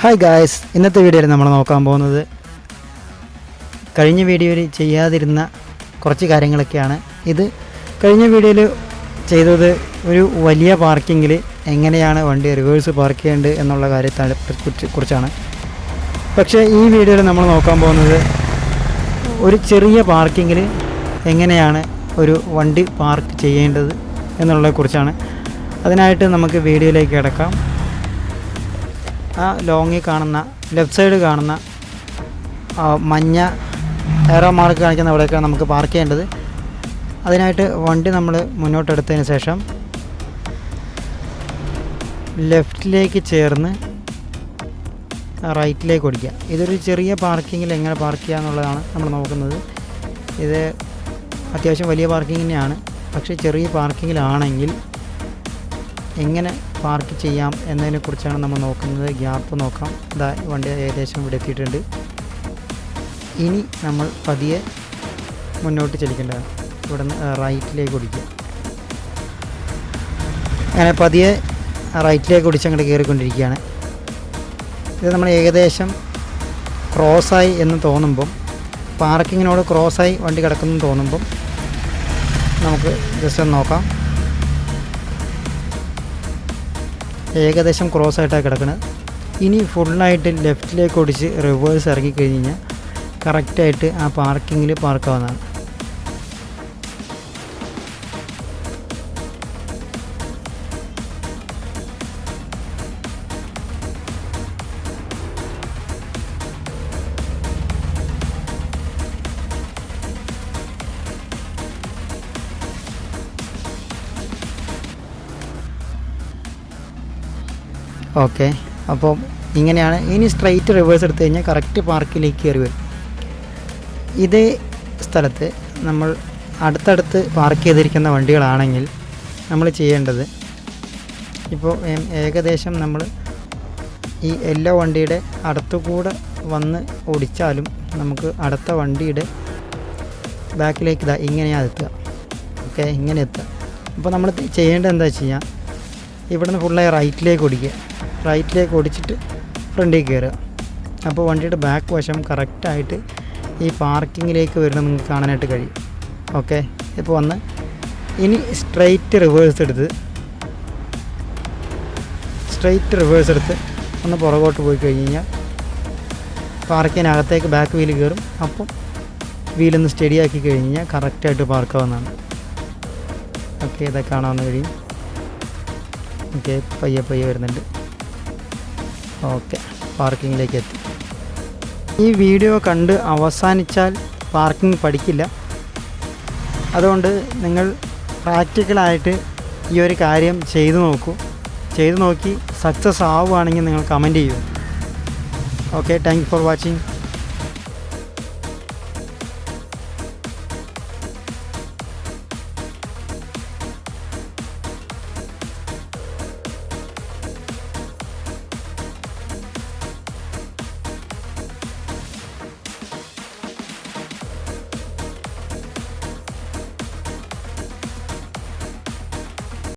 Hi guys, ഇന്നത്തെ വീഡിയോയിൽ നമ്മൾ നോക്കാൻ പോകുന്നത് കഴിഞ്ഞ വീഡിയോയിൽ ചെയ്യാതിരുന്ന കുറച്ച് കാര്യങ്ങളൊക്കെയാണ്. ഇത് കഴിഞ്ഞ വീഡിയോയിൽ ചെയ്തത് ഒരു വലിയ പാർക്കിങ്ങിൽ എങ്ങനെയാണ് വണ്ടി റിവേഴ്സ് പാർക്ക് ചെയ്യേണ്ടത് എന്നുള്ള കാര്യത്തെ കുറിച്ചാണ്. പക്ഷേ ഈ വീഡിയോയിൽ നമ്മൾ നോക്കാൻ പോകുന്നത് ഒരു ചെറിയ പാർക്കിങ്ങിൽ എങ്ങനെയാണ് ഒരു വണ്ടി പാർക്ക് ചെയ്യേണ്ടത് എന്നുള്ളതിനെക്കുറിച്ചാണ്. അതിനായിട്ട് നമുക്ക് വീഡിയോയിലേക്ക് കിടക്കാം. ആ ലോങ്ങിൽ കാണുന്ന ലെഫ്റ്റ് സൈഡ് കാണുന്ന മഞ്ഞ ഏറോ മാർക്ക് കാണിക്കുന്ന അവിടെയൊക്കെയാണ് നമുക്ക് പാർക്ക് ചെയ്യേണ്ടത്. അതിനായിട്ട് വണ്ടി നമ്മൾ മുന്നോട്ടെടുത്തതിന് ശേഷം ലെഫ്റ്റിലേക്ക് ചേർന്ന് റൈറ്റിലേക്ക് ഓടിക്കുക. ഇതൊരു ചെറിയ പാർക്കിങ്ങിൽ എങ്ങനെ പാർക്ക് ചെയ്യുക എന്നുള്ളതാണ് നമ്മൾ നോക്കുന്നത്. ഇത് അത്യാവശ്യം വലിയ പാർക്കിംഗ് തന്നെയാണ്. പക്ഷേ ചെറിയ പാർക്കിങ്ങിലാണെങ്കിൽ എങ്ങനെ പാർക്ക് ചെയ്യാം എന്നതിനെക്കുറിച്ചാണ് നമ്മൾ നോക്കുന്നത്. ഗ്യാപ്പ് നോക്കാം. ഇതാ വണ്ടി ഏകദേശം ഇവിടെ എത്തിയിട്ടുണ്ട്. ഇനി നമ്മൾ പതിയെ മുന്നോട്ട് ചലിക്കേണ്ടതാണ്. ഇവിടെ നിന്ന് റൈറ്റിലേക്ക് ഓടിക്കുക. അങ്ങനെ പതിയെ റൈറ്റിലേക്ക് ഓടിച്ച് അങ്ങോട്ട് കയറിക്കൊണ്ടിരിക്കുകയാണ്. ഇത് നമ്മൾ ഏകദേശം ക്രോസായി എന്ന് തോന്നുമ്പം, പാർക്കിങ്ങിനോട് ക്രോസായി വണ്ടി കിടക്കുന്നു തോന്നുമ്പം നമുക്ക് ജസ്റ്റ് ഒന്ന് നോക്കാം. ഏകദേശം ക്രോസ് ആയിട്ടാണ് കിടക്കുന്നത്. ഇനി ഫുള്ളായിട്ട് ലെഫ്റ്റിലേക്ക് ഓടിച്ച് റിവേഴ്സ് ഇറങ്ങി കഴിഞ്ഞ് കഴിഞ്ഞാൽ കറക്റ്റായിട്ട് ആ പാർക്കിങ്ങിൽ പാർക്കാവുന്നതാണ്. ഓക്കെ, അപ്പോൾ ഇങ്ങനെയാണ്. ഇനി സ്ട്രൈറ്റ് റിവേഴ്സ് എടുത്തു കഴിഞ്ഞാൽ കറക്റ്റ് പാർക്കിലേക്ക് കയറി വരും. ഇതേ സ്ഥലത്ത് നമ്മൾ അടുത്തടുത്ത് പാർക്ക് ചെയ്തിരിക്കുന്ന വണ്ടികളാണെങ്കിൽ നമ്മൾ ചെയ്യേണ്ടത്, ഇപ്പോൾ ഏകദേശം നമ്മൾ ഈ എല്ലാ വണ്ടിയുടെ അടുത്തുകൂടെ വന്ന് ഓടിച്ചാലും നമുക്ക് അടുത്ത വണ്ടിയുടെ ബാക്കിലേക്ക് ഇങ്ങനെയാണ് എത്തുക. ഓക്കെ, ഇങ്ങനെ എത്തുക. അപ്പോൾ നമ്മൾ ചെയ്യേണ്ടത് എന്താ ചെയ്യുക, ഇവിടെ നിന്ന് ഫുള്ളായി റൈറ്റിലേക്ക് ഓടിക്കുക. റൈറ്റിലേക്ക് ഓടിച്ചിട്ട് ഫ്രണ്ടിലേക്ക് കയറുക. അപ്പോൾ വണ്ടിയുടെ ബാക്ക് വശം കറക്റ്റായിട്ട് ഈ പാർക്കിങ്ങിലേക്ക് വരുന്നത് നിങ്ങൾക്ക് കാണാനായിട്ട് കഴിയും. ഓക്കെ, ഇപ്പോൾ വന്ന് ഇനി സ്ട്രെയിറ്റ് റിവേഴ്സ് എടുത്ത് ഒന്ന് പുറകോട്ട് പോയി കഴിഞ്ഞ് കഴിഞ്ഞാൽ പാർക്കിനകത്തേക്ക് ബാക്ക് വീല് കയറും. അപ്പം വീലൊന്ന് സ്റ്റഡിയാക്കി കഴിഞ്ഞ് കഴിഞ്ഞാൽ കറക്റ്റായിട്ട് പാർക്കാവുന്നതാണ്. ഓക്കെ, ഇതൊക്കെ കാണാവുന്ന കഴിയും. ഓക്കെ, പയ്യെ വരുന്നുണ്ട്. ഓക്കെ, പാർക്കിങ്ങിലേക്ക് എത്തി. ഈ വീഡിയോ കണ്ട് അവസാനിച്ചാൽ പാർക്കിംഗ് പഠിക്കില്ല. അതുകൊണ്ട് നിങ്ങൾ പ്രാക്ടിക്കലായിട്ട് ഈ ഒരു കാര്യം ചെയ്തു നോക്കി സക്സസ് ആവുകയാണെങ്കിൽ നിങ്ങൾ കമൻറ്റ് ചെയ്യൂ. Okay, thank you for watching.